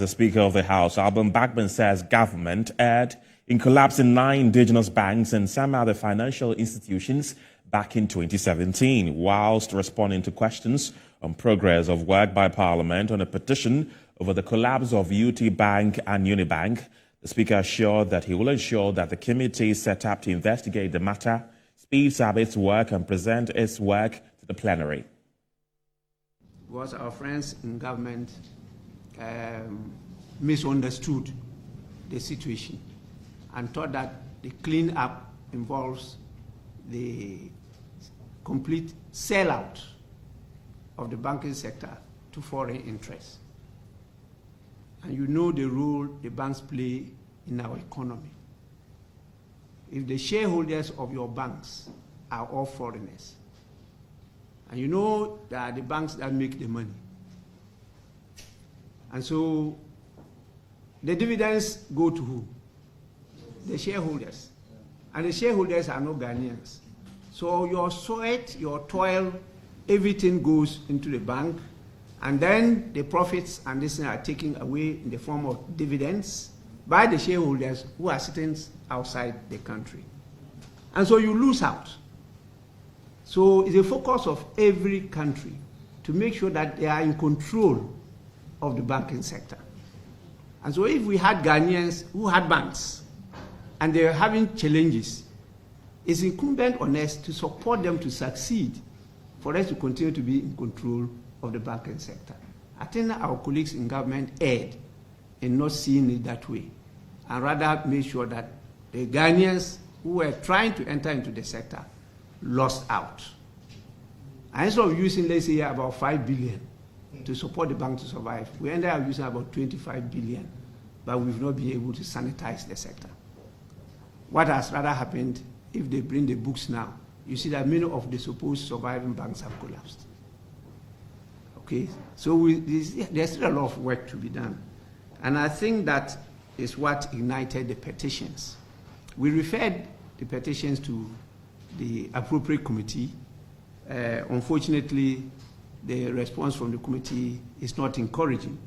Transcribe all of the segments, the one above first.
The Speaker of the House, Alban Backman, says government erred in collapsing 9 indigenous banks and some other financial institutions back in 2017, whilst responding to questions on progress of work by Parliament on a petition over the collapse of UT Bank and Unibank. The Speaker assured that he will ensure that the committee set up to investigate the matter speeds up its work and present its work to the plenary. Was our friends in government misunderstood the situation and thought that the clean-up involves the complete sellout of the banking sector to foreign interests. And you know the role the banks play in our economy. If the shareholders of your banks are all foreigners, and you know that the banks that make the money, and so the dividends go to who? The shareholders. And the shareholders are not Ghanaians. So your sweat, your toil, everything goes into the bank, and then the profits and this are taken away in the form of dividends by the shareholders who are sitting outside the country. And so you lose out. So it's a focus of every country to make sure that they are in control of the banking sector. And so if we had Ghanaians who had banks and they're having challenges, it's incumbent on us to support them to succeed for us to continue to be in control of the banking sector. I think our colleagues in government erred in not seeing it that way, and rather made sure that the Ghanaians who were trying to enter into the sector lost out. And instead of using, let's say, about 5 billion to support the bank to survive, we ended up using about 25 billion, but we've not been able to sanitize the sector. What has rather happened, if they bring the books now, you see that many of the supposed surviving banks have collapsed. Okay, so there's still a lot of work to be done. And I think that is what ignited the petitions. We referred the petitions to the appropriate committee. Unfortunately, the response from the committee is not encouraging.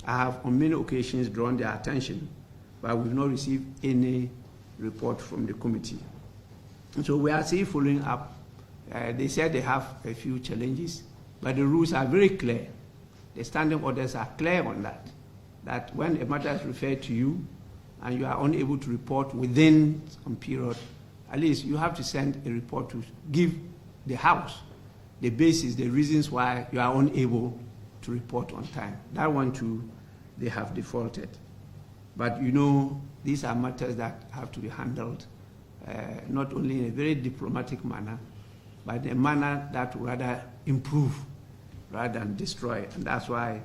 I have on many occasions drawn their attention, but we've not received any report from the committee. And so we are still following up. They said they have a few challenges, but the rules are very clear. The standing orders are clear on that when a matter is referred to you and you are unable to report within some period, at least you have to send a report to give the House the basis, the reasons why you are unable to report on time. That one too, they have defaulted. But you know, these are matters that have to be handled not only in a very diplomatic manner, but in a manner that will rather improve rather than destroy. And that's why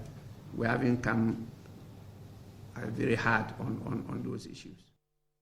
we haven't come very hard on those issues.